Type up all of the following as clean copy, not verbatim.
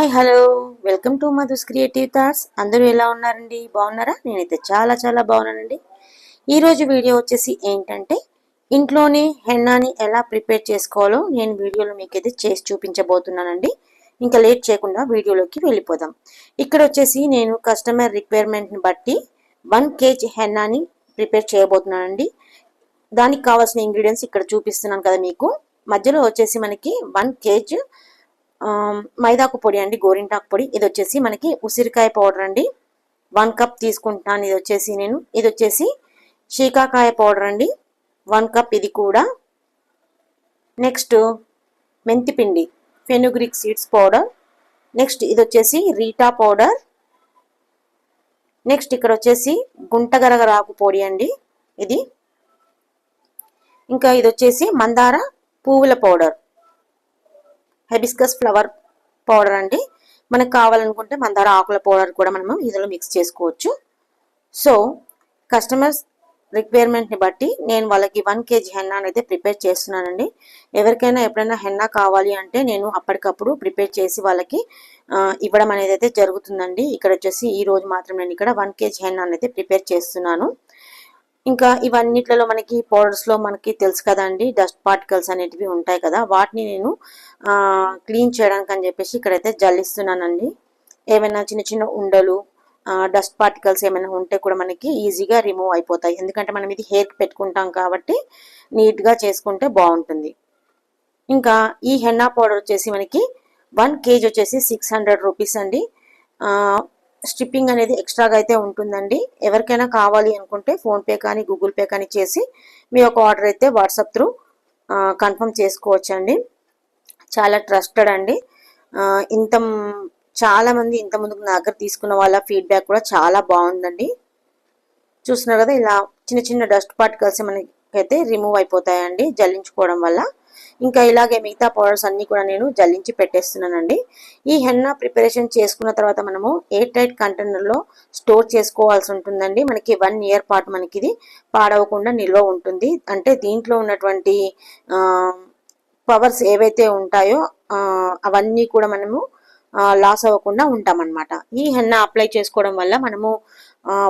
Hi hello welcome to Madhu's creative thoughts. అందరూ ఎలా ఉన్నారండి? బాగున్నారా? నేనైతే చాలా బాగున్నానండి. ఈరోజు వీడియో వచ్చేసి ఏంటంటే ఇంట్లోనే హెన్నాని ఎలా ప్రిపేర్ చేసుకోవాలో నేను వీడియోలో మీకైతే చేసి చూపించబోతున్నానండి. ఇంకా లేట్ చేయకుండా వీడియోలోకి వెళ్ళిపోదాం. ఇక్కడ వచ్చేసి నేను కస్టమర్ రిక్వైర్మెంట్ని బట్టి 1 kg హెన్నాని ప్రిపేర్ చేయబోతున్నానండి. దానికి కావాల్సిన ఇంగ్రీడియంట్స్ ఇక్కడ చూపిస్తున్నాను కదా మీకు. మధ్యలో వచ్చేసి మనకి 1 kg మైదాకు పొడి అండి, గోరింటాకు పొడి. ఇది వచ్చేసి మనకి ఉసిరికాయ పౌడర్ అండి, 1 కప్ తీసుకుంటున్నాను. ఇది వచ్చేసి శీకాకాయ పౌడర్ అండి, 1 కప్ ఇది కూడా. నెక్స్ట్ మెంతిపిండి, ఫెనుగ్రిక్ సీడ్స్ పౌడర్. నెక్స్ట్ ఇది వచ్చేసి రీటా పౌడర్. నెక్స్ట్ ఇక్కడ వచ్చేసి గుంటగరగరాకు పొడి అండి ఇది. ఇంకా ఇది వచ్చేసి మందార పువ్వుల పౌడర్, హైబిస్కస్ ఫ్లవర్ పౌడర్ అండి. మనకు కావాలనుకుంటే మందార ఆకుల పౌడర్ కూడా మనము ఇందులో మిక్స్ చేసుకోవచ్చు. సో కస్టమర్స్ రిక్వైర్మెంట్ని బట్టి నేను వాళ్ళకి 1 kg హెన్నా అయితే ప్రిపేర్ చేస్తున్నానండి. ఎవరికైనా ఎప్పుడైనా హెన్నా కావాలి అంటే నేను అప్పటికప్పుడు ప్రిపేర్ చేసి వాళ్ళకి ఇవ్వడం అనేది అయితే జరుగుతుందండి. ఇక్కడ వచ్చేసి ఈ రోజు మాత్రం నేను ఇక్కడ 1 kg హెన్నా అయితే ప్రిపేర్ చేస్తున్నాను. ఇంకా ఇవన్నిట్లలో మనకి పౌడర్స్లో మనకి తెలుసు కదండి, డస్ట్ పార్టికల్స్ అనేటివి ఉంటాయి కదా, వాటిని నేను క్లీన్ చేయడానికి అని చెప్పేసి ఇక్కడైతే జల్లిస్తున్నానండి. ఏమైనా చిన్న ఉండలు, డస్ట్ పార్టికల్స్ ఏమైనా ఉంటే కూడా మనకి ఈజీగా రిమూవ్ అయిపోతాయి. ఎందుకంటే మనం ఇది హెయిర్కి పెట్టుకుంటాం కాబట్టి నీట్గా చేసుకుంటే బాగుంటుంది. ఇంకా ఈ హెన్నా పౌడర్ వచ్చేసి మనకి 1 kg వచ్చేసి 600 రూపీస్ అండి. షిప్పింగ్ అనేది ఎక్స్ట్రాగా అయితే ఉంటుందండి. ఎవరికైనా కావాలి అనుకుంటే ఫోన్పే కానీ గూగుల్ పే కానీ చేసి మీ యొక్క ఆర్డర్ అయితే వాట్సాప్ త్రూ కన్ఫర్మ్ చేసుకోవచ్చండి. చాలా ట్రస్టెడ్ అండి. చాలామంది ఇంతకుముందుకు నా దగ్గర తీసుకున్న వాళ్ళ ఫీడ్బ్యాక్ కూడా చాలా బాగుందండి. చూస్తున్నారు కదా, ఇలా చిన్న డస్ట్ పార్టికల్స్ మనకైతే రిమూవ్ అయిపోతాయండి జల్లించుకోవడం వల్ల. ఇంకా ఇలాగే మిగతా పౌడర్స్ అన్నీ కూడా నేను జల్లించి పెట్టేస్తున్నానండి. ఈ హెన్నా ప్రిపరేషన్ చేసుకున్న తర్వాత మనము ఎయిర్ టైట్ కంటైనర్లో స్టోర్ చేసుకోవాల్సి ఉంటుందండి. మనకి 1 year పాటు మనకి ఇది పాడవకుండా నిల్వ ఉంటుంది. అంటే దీంట్లో ఉన్నటువంటి పవర్స్ ఏవైతే ఉంటాయో అవన్నీ కూడా మనము లాస్ అవ్వకుండా ఉంటామన్నమాట. ఈ హెన్నా అప్లై చేసుకోవడం వల్ల మనము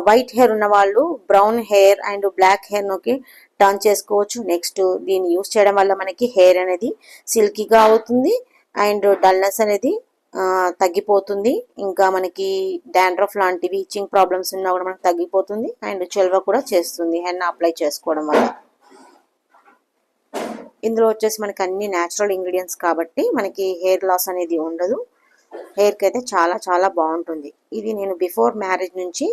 వైట్ హెయిర్ ఉన్న వాళ్ళు బ్రౌన్ హెయిర్ అండ్ బ్లాక్ హెయిర్లోకి టర్న్ చేసుకోవచ్చు. నెక్స్ట్ దీన్ని యూస్ చేయడం వల్ల మనకి హెయిర్ అనేది సిల్కీగా అవుతుంది అండ్ డల్నెస్ అనేది తగ్గిపోతుంది. ఇంకా మనకి డాండ్రఫ్ లాంటివి ఇచ్చింగ్ ప్రాబ్లమ్స్ ఉన్నా కూడా మనకి తగ్గిపోతుంది అండ్ చెల్వ కూడా చేస్తుంది హెన్నా అప్లై చేసుకోవడం వల్ల. ఇందులో వచ్చేసి మనకి అన్ని న్యాచురల్ ఇంగ్రీడియంట్స్ కాబట్టి మనకి హెయిర్ లాస్ అనేది ఉండదు. హెయిర్కి అయితే చాలా బాగుంటుంది. ఇది నేను బిఫోర్ మ్యారేజ్ నుంచి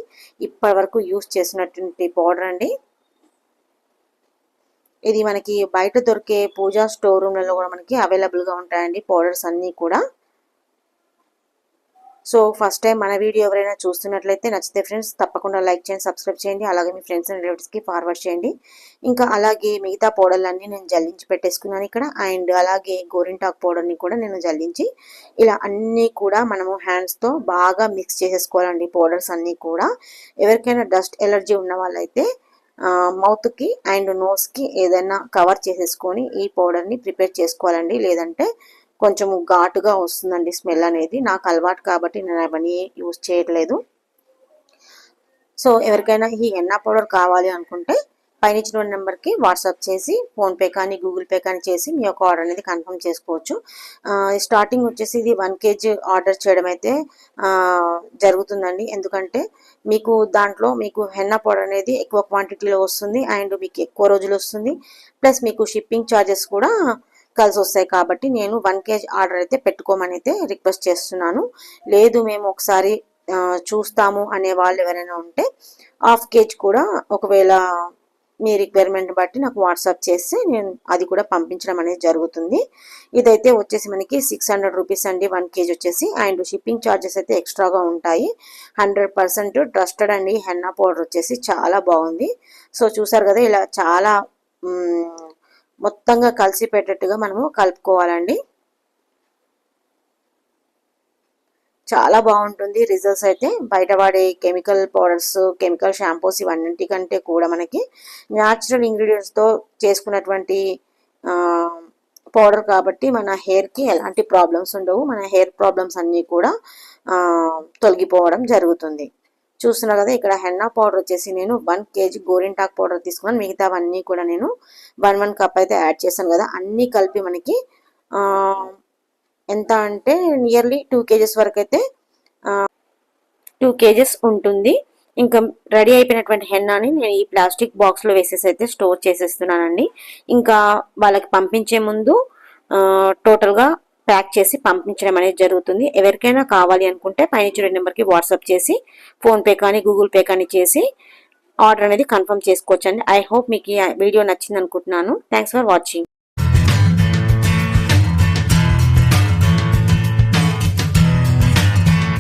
ఇప్పటి వరకు యూస్ చేసినటువంటి పౌడర్ అండి. ఇది మనకి బయట దొరికే పూజా స్టోర్ రూమ్లలో కూడా మనకి అవైలబుల్గా ఉంటాయండి పౌడర్స్ అన్నీ కూడా. సో ఫస్ట్ టైం మన వీడియో ఎవరైనా చూస్తున్నట్లయితే నచ్చితే ఫ్రెండ్స్ తప్పకుండా లైక్ చేయండి, సబ్స్క్రైబ్ చేయండి. అలాగే మీ ఫ్రెండ్స్ అండ్ రిలేటివ్స్కి ఫార్వర్డ్ చేయండి. ఇంకా అలాగే మిగతా పౌడర్లన్నీ నేను జల్లించి పెట్టేసుకున్నాను ఇక్కడ. అండ్ అలాగే గోరింటాకు పౌడర్ని కూడా నేను జల్లించి ఇలా అన్నీ కూడా మనము హ్యాండ్స్తో బాగా మిక్స్ చేసేసుకోవాలండి పౌడర్స్ అన్నీ కూడా. ఎవరికైనా డస్ట్ ఎలర్జీ ఉన్న వాళ్ళైతే మౌత్కి అండ్ నోస్కి ఏదైనా కవర్ చేసేసుకొని ఈ పౌడర్ని ప్రిపేర్ చేసుకోవాలండి. లేదంటే కొంచెం ఘాటుగా వస్తుందండి స్మెల్ అనేది. నాకు అలవాటు కాబట్టి నేను అవన్నీ యూజ్ చేయట్లేదు. సో ఎవరికైనా ఈ హెన్నా పౌడర్ కావాలి అనుకుంటే పైన ఇచ్చిన నెంబర్కి వాట్సాప్ చేసి ఫోన్పే కానీ గూగుల్ పే కానీ చేసి మీ యొక్క ఆర్డర్ అనేది కన్ఫర్మ్ చేసుకోవచ్చు. స్టార్టింగ్ వచ్చేసి ఇది 1 kg ఆర్డర్ చేయడం అయితే జరుగుతుందండి. ఎందుకంటే మీకు దాంట్లో మీకు హెన్నా పౌడర్ అనేది ఎక్కువ క్వాంటిటీలో వస్తుంది అండ్ మీకు ఎక్కువ రోజులు వస్తుంది. ప్లస్ మీకు షిప్పింగ్ ఛార్జెస్ కూడా కలిసి వస్తాయి. కాబట్టి నేను 1 kg ఆర్డర్ అయితే పెట్టుకోమని అయితే రిక్వెస్ట్ చేస్తున్నాను. లేదు మేము ఒకసారి చూస్తాము అనే వాళ్ళు ఎవరైనా ఉంటే 1/2 kg కూడా ఒకవేళ మీ రిక్వైర్మెంట్ బట్టి నాకు వాట్సాప్ చేస్తే నేను అది కూడా పంపించడం అనేది జరుగుతుంది. ఇదైతే వచ్చేసి మనకి 600 రూపీస్ అండి 1 kg వచ్చేసి. అండ్ షిప్పింగ్ ఛార్జెస్ అయితే ఎక్స్ట్రాగా ఉంటాయి. 100% ట్రస్టెడ్ అండి. హెన్నా పౌడర్ వచ్చేసి చాలా బాగుంది. సో చూసారు కదా, ఇలా చాలా మొత్తంగా కలిసి పెట్టేట్టుగా మనము కలుపుకోవాలండి. చాలా బాగుంటుంది రిజల్ట్స్ అయితే. బయట వాడే కెమికల్ పౌడర్స్, కెమికల్ షాంపూస్ ఇవన్నింటికంటే కూడా మనకి న్యాచురల్ ఇంగ్రీడియంట్స్తో చేసుకున్నటువంటి పౌడర్ కాబట్టి మన హెయిర్కి ఎలాంటి ప్రాబ్లమ్స్ ఉండవు. మన హెయిర్ ప్రాబ్లమ్స్ అన్నీ కూడా తొలగిపోవడం జరుగుతుంది. చూస్తున్నారు కదా, ఇక్కడ హెన్నా పౌడర్ వచ్చేసి నేను 1 kg గోరింటాకు పౌడర్ తీసుకున్నాను. మిగతావన్నీ కూడా నేను 1 కప్ అయితే యాడ్ చేశాను కదా. అన్నీ కలిపి మనకి ఎంత అంటే నియర్లీ 2 kgs వరకు అయితే 2 kgs ఉంటుంది. ఇంకా రెడీ అయిపోయినటువంటి హెన్నాని నేను ఈ ప్లాస్టిక్ బాక్స్లో వేసేసి అయితే స్టోర్ చేసేస్తున్నానండి. ఇంకా వాళ్ళకి పంపించే ముందు టోటల్గా ప్యాక్ చేసి పంపించడం అనేది జరుగుతుంది. ఎవరికైనా కావాలి అనుకుంటే పైన ఇచ్చిన నెంబర్కి వాట్సాప్ చేసి ఫోన్పే కానీ గూగుల్ పే కానీ చేసి ఆర్డర్ అనేది కన్ఫర్మ్ చేసుకోవచ్చండి. ఐ హోప్ మీకు ఈ వీడియో నచ్చింది అనుకుంటున్నాను. Thanks for watching.